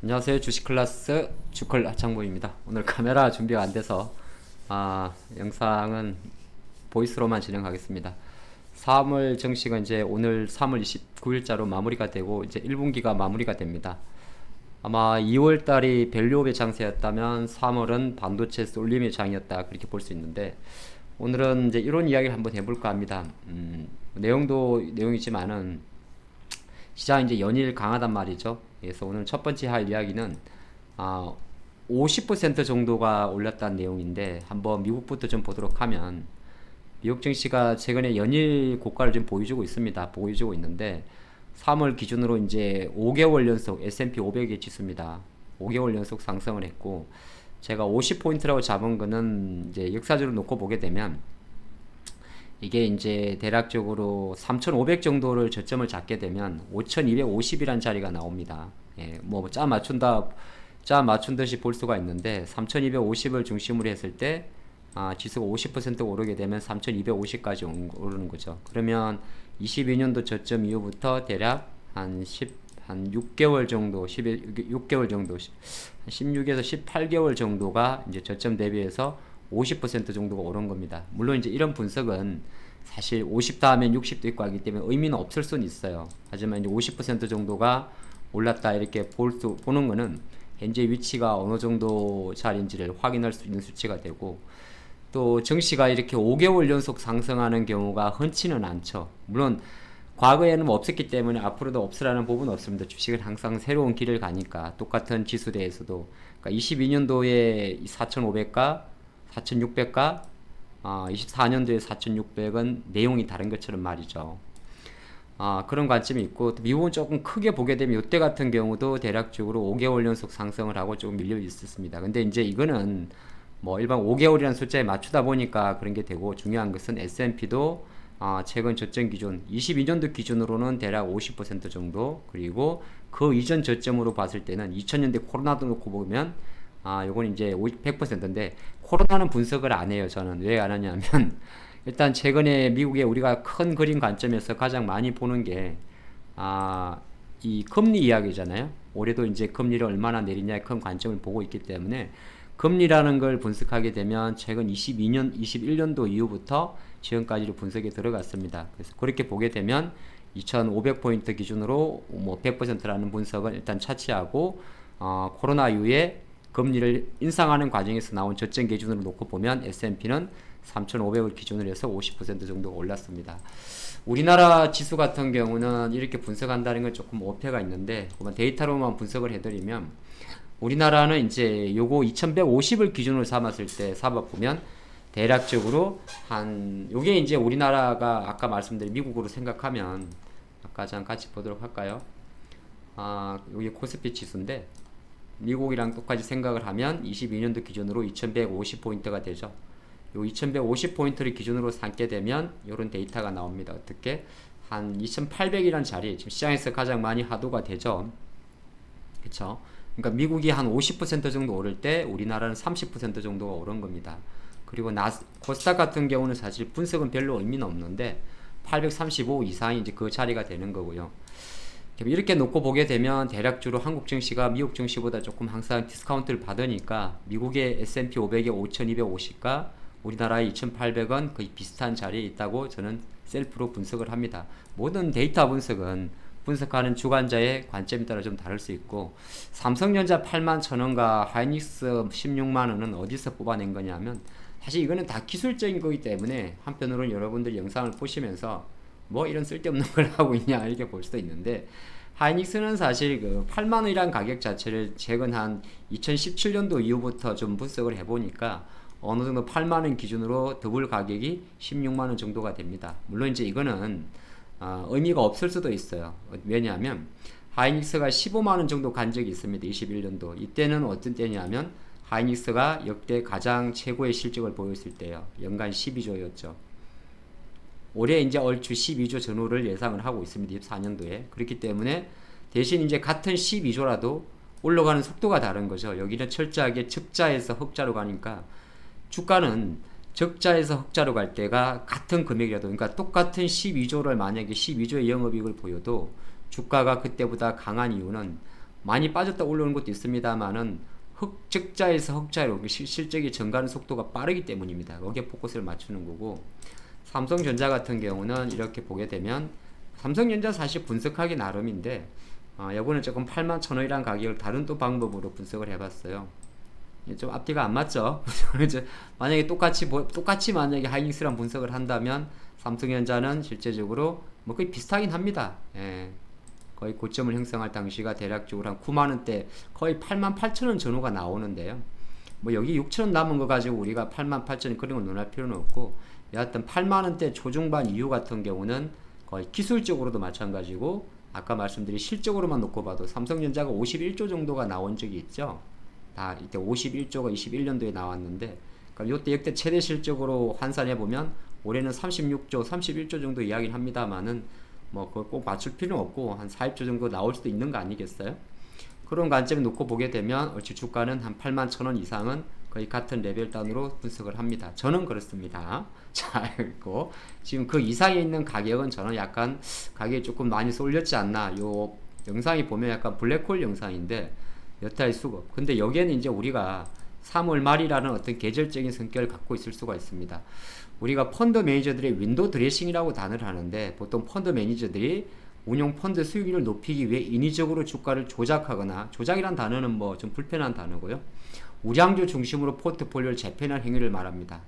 안녕하세요. 주식 클래스 주클 하창모입니다. 오늘 카메라 준비가 안 돼서 영상은 보이스로만 진행하겠습니다. 3월 정식은 이제 오늘 3월 29일자로 마무리가 되고 이제 1분기가 마무리가 됩니다. 아마 2월 달이 밸류업의 장세였다면 3월은 반도체 쏠림의 장이었다 그렇게 볼 수 있는데 오늘은 이제 이런 이야기를 한번 해볼까 합니다. 내용도 내용이지만은 시장 이제 연일 강하단 말이죠. 그래서 오늘 첫 번째 할 이야기는 아, 50% 정도가 올랐다는 내용인데 한번 미국부터 좀 보도록 하면 미국 증시가 최근에 연일 고가를 좀 보여주고 있습니다. 보여주고 있는데 3월 기준으로 이제 5개월 연속 S&P 500의 지수입니다. 5개월 연속 상승을 했고 제가 50포인트라고 잡은 거는 이제 역사적으로 놓고 보게 되면 이게 이제 대략적으로 3,500 정도를 저점을 잡게 되면 5,250이란 자리가 나옵니다. 예, 뭐 짜 맞춘 듯이 볼 수가 있는데 3,250을 중심으로 했을 때 지수가 50% 오르게 되면 3,250까지 오르는 거죠. 그러면 22년도 저점 이후부터 대략 한 6개월 정도, 6개월 정도, 16에서 18개월 정도가 이제 저점 대비해서 50% 정도가 오른 겁니다. 물론 이제 이런 분석은 사실 50 다음엔 60도 있고 하기 때문에 의미는 없을 수는 있어요. 하지만 이제 50% 정도가 올랐다 이렇게 보는 거는 현재 위치가 어느 정도 자리인지를 확인할 수 있는 수치가 되고 또 증시가 이렇게 5개월 연속 상승하는 경우가 흔치는 않죠. 물론 과거에는 뭐 없었기 때문에 앞으로도 없으라는 부분은 없습니다. 주식은 항상 새로운 길을 가니까 똑같은 지수대에서도 그러니까 22년도에 4,500가 4,600가 24년도에 4,600은 내용이 다른 것처럼 말이죠. 그런 관점이 있고 미국은 조금 크게 보게 되면 이때 같은 경우도 대략적으로 5개월 연속 상승을 하고 조금 밀려 있었습니다. 근데 이제 이거는 뭐 일반 5개월이라는 숫자에 맞추다 보니까 그런 게 되고 중요한 것은 S&P도 최근 저점 기준 22년도 기준으로는 대략 50% 정도 그리고 그 이전 저점으로 봤을 때는 2000년대 코로나도 놓고 보면 요건 이제 100%인데 코로나는 분석을 안 해요. 저는 왜 안 하냐면 일단 최근에 미국에 우리가 큰 그림 관점에서 가장 많이 보는 게 이 금리 이야기잖아요. 올해도 이제 금리를 얼마나 내리냐의 큰 관점을 보고 있기 때문에 금리라는 걸 분석하게 되면 최근 22년, 21년도 이후부터 지금까지로 분석에 들어갔습니다. 그래서 그렇게 보게 되면 2,500포인트 기준으로 뭐 100%라는 분석은 일단 차치하고 코로나 이후에 금리를 인상하는 과정에서 나온 저점 기준으로 놓고 보면 S&P는 3,500을 기준으로 해서 50% 정도 올랐습니다. 우리나라 지수 같은 경우는 이렇게 분석한다는 건 조금 오해가 있는데 데이터로만 분석을 해드리면 우리나라는 이제 요거 2150을 기준으로 삼았을 때 삼아보면 대략적으로 요게 이제 우리나라가 아까 말씀드린 미국으로 생각하면 아까 잠깐 같이 보도록 할까요? 요게 코스피 지수인데 미국이랑 똑같이 생각을 하면 22년도 기준으로 2150포인트가 되죠. 요 2150포인트를 기준으로 삼게 되면 이런 데이터가 나옵니다. 어떻게? 한 2800이라는 자리, 지금 시장에서 가장 많이 하도가 되죠. 그쵸? 그러니까 미국이 한 50% 정도 오를 때 우리나라는 30% 정도가 오른 겁니다. 그리고 코스닥 같은 경우는 사실 분석은 별로 의미는 없는데 835 이상이 이제 그 자리가 되는 거고요. 이렇게 놓고 보게 되면 대략적으로 한국 증시가 미국 증시보다 조금 항상 디스카운트를 받으니까 미국의 S&P 500의 5250과 우리나라의 2800은 거의 비슷한 자리에 있다고 저는 셀프로 분석을 합니다. 모든 데이터 분석은 분석하는 주관자의 관점에 따라 좀 다를 수 있고 삼성전자 8만 천원과 하이닉스 16만 원은 어디서 뽑아낸 거냐면 사실 이거는 다 기술적인 거기 때문에 한편으로는 여러분들 영상을 보시면서 뭐 이런 쓸데없는 걸 하고 있냐 이렇게 볼 수도 있는데 하이닉스는 사실 그 8만 원이란 가격 자체를 최근 한 2017년도 이후부터 좀 분석을 해보니까 어느 정도 8만 원 기준으로 더블 가격이 16만 원 정도가 됩니다. 물론 이제 이거는 의미가 없을 수도 있어요. 왜냐하면 하이닉스가 15만 원 정도 간 적이 있습니다. 21년도 이때는 어떤 때냐면 하이닉스가 역대 가장 최고의 실적을 보였을 때요. 연간 12조였죠. 올해 이제 얼추 12조 전후를 예상을 하고 있습니다. 24년도에. 그렇기 때문에 대신 이제 같은 12조라도 올라가는 속도가 다른 거죠. 여기는 철저하게 적자에서 흑자로 가니까 주가는 적자에서 흑자로 갈 때가 같은 금액이라도 그러니까 똑같은 12조를 만약에 12조의 영업이익을 보여도 주가가 그때보다 강한 이유는 많이 빠졌다 올라오는 것도 있습니다만은 흑적자에서 흑자로 실적이 증가하는 속도가 빠르기 때문입니다. 거기에 포커스를 맞추는 거고, 삼성전자 같은 경우는 이렇게 보게 되면 삼성전자 사실 분석하기 나름인데 요거는 조금 81,000원이라는 가격을 다른 또 방법으로 분석을 해봤어요. 좀 앞뒤가 안 맞죠? 만약에 똑같이 만약에 하이닉스랑 분석을 한다면 삼성전자는 실제적으로 뭐 거의 비슷하긴 합니다. 예. 거의 고점을 형성할 당시가 대략적으로 한 9만원대 거의 88,000원 전후가 나오는데요. 뭐 여기 6,000원 남은 거 가지고 우리가 88,000원 그런 걸 논할 필요는 없고, 여하튼 8만원대 초중반 이후 같은 경우는 거의 기술적으로도 마찬가지고, 아까 말씀드린 실적으로만 놓고 봐도 삼성전자가 51조 정도가 나온 적이 있죠. 다 이때 51조가 21년도에 나왔는데, 그럼 이때 역대 최대 실적으로 환산해 보면 올해는 36조, 31조 정도 이야기를 합니다만은 뭐 그걸 꼭 맞출 필요는 없고 한 40조 정도 나올 수도 있는 거 아니겠어요? 그런 관점에 놓고 보게 되면 얼추 주가는 한 81,000원 이상은 거의 같은 레벨 단으로 분석을 합니다. 저는 그렇습니다. 자, 그리고 지금 그 이상에 있는 가격은 저는 약간 가격이 조금 많이 쏠렸지 않나. 요 영상이 보면 약간 블랙홀 영상인데 여타의 수급. 근데 여기에는 이제 우리가 3월 말이라는 어떤 계절적인 성격을 갖고 있을 수가 있습니다. 우리가 펀드 매니저들의 윈도우 드레싱이라고 단어를 하는데, 보통 펀드 매니저들이 운용 펀드 수익률을 높이기 위해 인위적으로 주가를 조작하거나, 조작이란 단어는 뭐 좀 불편한 단어고요, 우량주 중심으로 포트폴리오를 재편할 행위를 말합니다.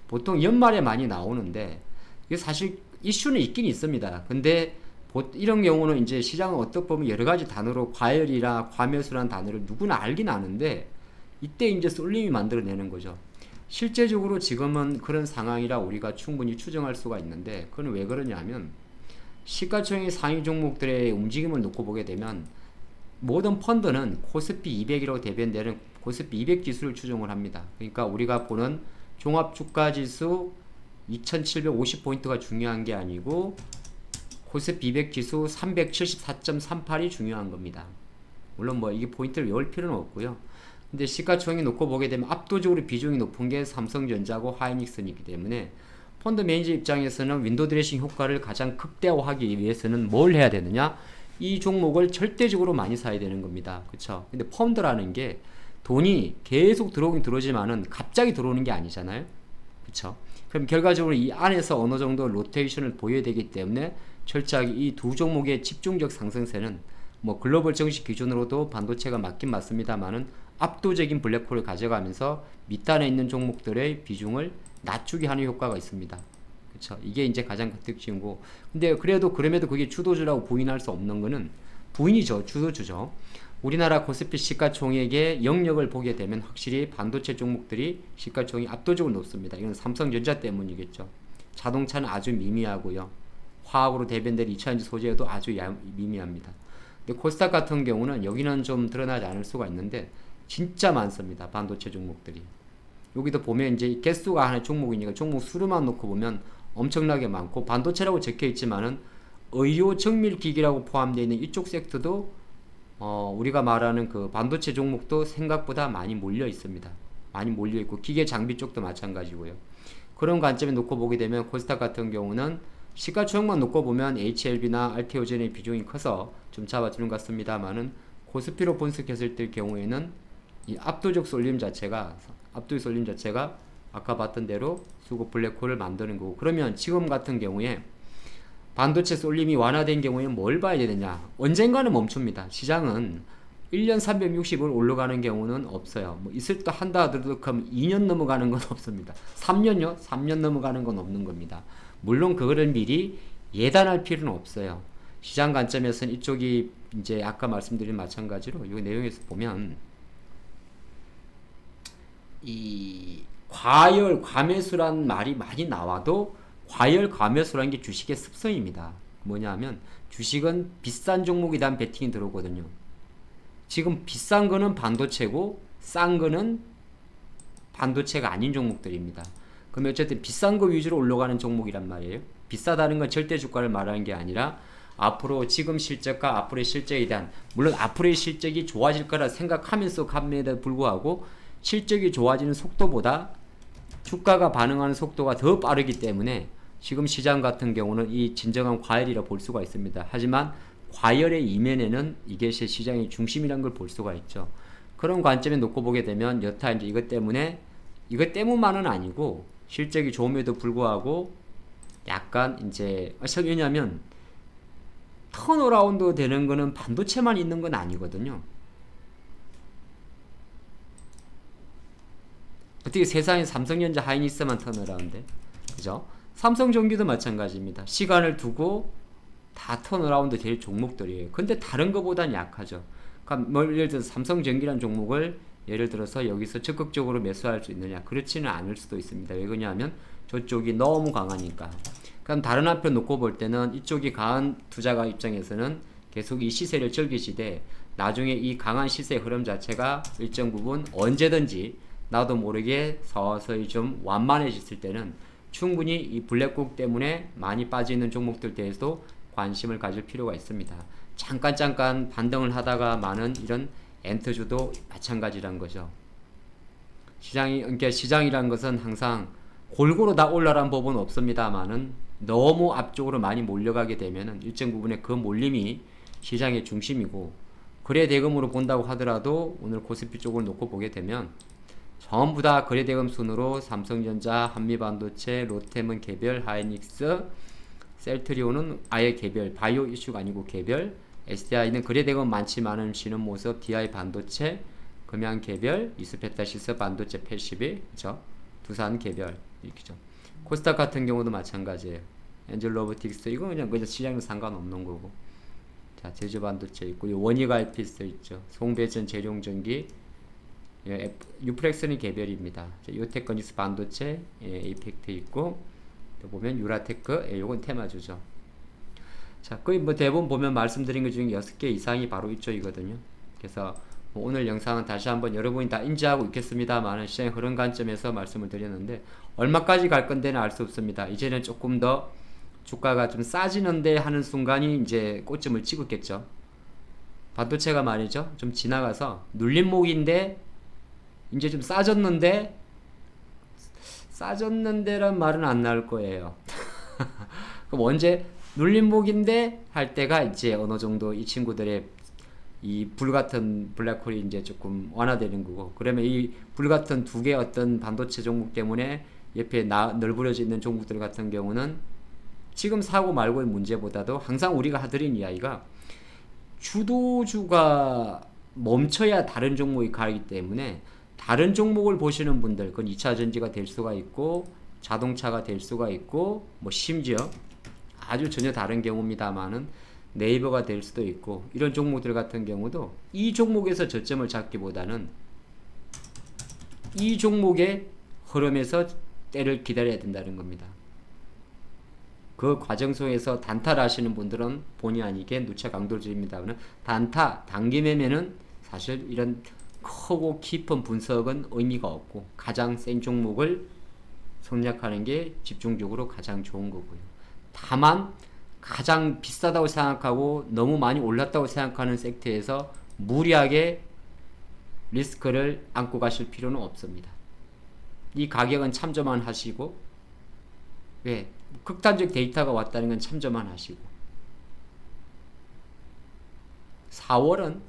보통 연말에 많이 나오는데 이게 사실 이슈는 있긴 있습니다. 근데 이런 경우는 이제 시장은 어떻게 보면 여러 가지 단어로 과열이나 과매수라는 단어를 누구나 알긴 아는데, 이때 이제 쏠림이 만들어내는 거죠. 실제적으로 지금은 그런 상황이라 우리가 충분히 추정할 수가 있는데, 그건 왜 그러냐면 시가총액 상위 종목들의 움직임을 놓고 보게 되면 모든 펀드는 코스피 200이라고 대변되는 코스피 200 지수를 추종을 합니다. 그러니까 우리가 보는 종합주가지수 2750포인트가 중요한 게 아니고 코스피 200 지수 374.38이 중요한 겁니다. 물론 뭐 이게 포인트를 외울 필요는 없고요. 근데 시가총액 놓고 보게 되면 압도적으로 비중이 높은 게 삼성전자고 하이닉스이기 때문에 펀드 매니저 입장에서는 윈도우 드레싱 효과를 가장 극대화하기 위해서는 뭘 해야 되느냐? 이 종목을 절대적으로 많이 사야 되는 겁니다. 그쵸? 근데 펀드라는 게 돈이 계속 들어오긴 들어오지만은 갑자기 들어오는 게 아니잖아요. 그쵸? 그럼 결과적으로 이 안에서 어느 정도 로테이션을 보여야 되기 때문에 철저하게 이 두 종목의 집중적 상승세는 뭐 글로벌 정식 기준으로도 반도체가 맞긴 맞습니다만은 압도적인 블랙홀을 가져가면서 밑단에 있는 종목들의 비중을 낮추게 하는 효과가 있습니다. 그쵸? 이게 이제 가장 큰 특징이고, 근데 그럼에도 그게 주도주라고 부인할 수 없는 거는 부인이죠. 주도주죠. 우리나라 코스피 시가총액의 영역을 보게 되면 확실히 반도체 종목들이 시가총액이 압도적으로 높습니다. 이건 삼성전자 때문이겠죠. 자동차는 아주 미미하고요. 화학으로 대변될 2차전지 소재도 아주 미미합니다. 근데 코스닥 같은 경우는 여기는 좀 드러나지 않을 수가 있는데 진짜 많습니다. 반도체 종목들이. 여기도 보면 이제 개수가 하나의 종목이니까 종목 수로만 놓고 보면 엄청나게 많고, 반도체라고 적혀 있지만은 의료 정밀기기라고 포함되어 있는 이쪽 섹터도 우리가 말하는 그 반도체 종목도 생각보다 많이 몰려 있습니다. 많이 몰려 있고 기계 장비 쪽도 마찬가지고요. 그런 관점에 놓고 보게 되면 코스닥 같은 경우는 시가총액만 놓고 보면 HLB나 알테오젠의 비중이 커서 좀 잡아주는 것 같습니다만은 코스피로 분석했을 때 경우에는 이 압도적 쏠림 자체가 아까 봤던 대로 수급 블랙홀을 만드는 거고, 그러면 지금 같은 경우에 반도체 쏠림이 완화된 경우에 뭘 봐야 되느냐? 언젠가는 멈춥니다. 시장은 1년 360을 올라가는 경우는 없어요. 뭐 있을 때 한다 하더라도 그럼 2년 넘어가는 건 없습니다. 3년요? 3년 넘어가는 건 없는 겁니다. 물론 그거를 미리 예단할 필요는 없어요. 시장 관점에서는 이쪽이 이제 아까 말씀드린 마찬가지로 이 내용에서 보면 이 과열 과매수란 말이 많이 나와도 과열 과매수라는 게 주식의 습성입니다. 뭐냐면 주식은 비싼 종목에 대한 베팅이 들어오거든요. 지금 비싼 거는 반도체고 싼 거는 반도체가 아닌 종목들입니다. 그럼 어쨌든 비싼 거 위주로 올라가는 종목이란 말이에요. 비싸다는 건 절대 주가를 말하는 게 아니라 앞으로 지금 실적과 앞으로의 실적에 대한, 물론 앞으로의 실적이 좋아질 거라 생각하면서 감매에도 불구하고 실적이 좋아지는 속도보다 주가가 반응하는 속도가 더 빠르기 때문에 지금 시장 같은 경우는 이 진정한 과열이라 볼 수가 있습니다. 하지만 과열의 이면에는 이것이 시장의 중심이라는 걸 볼 수가 있죠. 그런 관점에 놓고 보게 되면 여타 이제 이것 때문만은 아니고 실적이 좋음에도 불구하고 약간 이제 왜냐면 턴어라운드 되는 거는 반도체만 있는 건 아니거든요. 어떻게 세상에 삼성전자 하이닉스만 턴어라운드, 그죠? 삼성전기도 마찬가지입니다. 시간을 두고 다 턴어라운드 될 종목들이에요. 근데 다른 것보단 약하죠. 그러니까 뭐 예를 들어서 삼성전기라는 종목을 예를 들어서 여기서 적극적으로 매수할 수 있느냐? 그렇지는 않을 수도 있습니다. 왜 그러냐면 저쪽이 너무 강하니까. 그럼 다른 한편 놓고 볼 때는 이쪽이 강한 투자가 입장에서는 계속 이 시세를 즐기시되 나중에 이 강한 시세 흐름 자체가 일정 부분 언제든지 나도 모르게 서서히 좀 완만해졌을 때는 충분히 이 블랙국 때문에 많이 빠지는 종목들 대해서도 관심을 가질 필요가 있습니다. 잠깐 반등을 하다가 많은 이런 엔터주도 마찬가지란 거죠. 그러니까 시장이란 것은 항상 골고루 다 올라란 법은 없습니다만은 너무 앞쪽으로 많이 몰려가게 되면은 일정 부분의 그 몰림이 시장의 중심이고, 거래대금으로 본다고 하더라도 오늘 코스피 쪽을 놓고 보게 되면 전부 다 거래대금 순으로 삼성전자, 한미반도체, 롯데문 개별, 하이닉스, 셀트리온은 아예 개별, 바이오 이슈가 아니고 개별, SDI는 거래대금 많지만은 쉬는 모습, DI 반도체, 금양 개별, 이스페타시스 반도체 패시비, 그죠? 두산 개별, 이렇게죠. 코스닥 같은 경우도 마찬가지예요. 엔젤 로보틱스, 이거 그냥 시장과 상관없는 거고. 자, 제주 반도체 있고, 원익 IP스 있죠. 송배전 재룡전기, 유플렉스는 개별입니다. 요테크닉스 반도체, 이펙트 있고, 또 보면 유라테크, 요건 테마주죠. 자, 거의 뭐 대부분 보면 말씀드린 것 중에 6개 이상이 바로 이쪽이거든요. 그래서 뭐 오늘 영상은 다시 한번 여러분이 다 인지하고 있겠습니다만 시장의 흐름 관점에서 말씀을 드렸는데 얼마까지 갈 건데는 알 수 없습니다. 이제는 조금 더 주가가 좀 싸지는데 하는 순간이 이제 꽃점을 찍었겠죠. 반도체가 말이죠. 좀 지나가서 눌림목인데 이제 좀 싸졌는데란 말은 안 나올 거예요. 그럼 언제 눌림목인데 할 때가 이제 어느 정도 이 친구들의 이 불같은 블랙홀이 이제 조금 완화되는 거고, 그러면 이 불같은 두 개 어떤 반도체 종목 때문에 옆에 널브러져 있는 종목들 같은 경우는 지금 사고 말고의 문제보다도 항상 우리가 하드린 이야기가 주도주가 멈춰야 다른 종목이 가기 때문에 다른 종목을 보시는 분들, 그건 2차전지가 될 수가 있고 자동차가 될 수가 있고 뭐 심지어 아주 전혀 다른 경우입니다만은 네이버가 될 수도 있고, 이런 종목들 같은 경우도 이 종목에서 저점을 잡기보다는 이 종목의 흐름에서 때를 기다려야 된다는 겁니다. 그 과정 속에서 단타를 하시는 분들은 본의 아니게 누차 강조를 드립니다만 단기 매매는 사실 이런 크고 깊은 분석은 의미가 없고 가장 센 종목을 선택하는 게 집중적으로 가장 좋은 거고요. 다만 가장 비싸다고 생각하고 너무 많이 올랐다고 생각하는 섹터에서 무리하게 리스크를 안고 가실 필요는 없습니다. 이 가격은 참조만 하시고, 왜 극단적 데이터가 왔다는 건 참조만 하시고, 4월은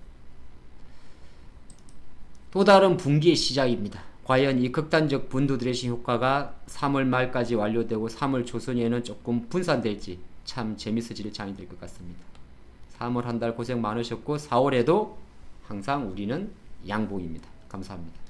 또 다른 분기의 시작입니다. 과연 이 극단적 분도 드레싱 효과가 3월 말까지 완료되고 3월 초순에는 조금 분산될지 참 재밌어질 장이 될 것 같습니다. 3월 한 달 고생 많으셨고 4월에도 항상 우리는 양봉입니다. 감사합니다.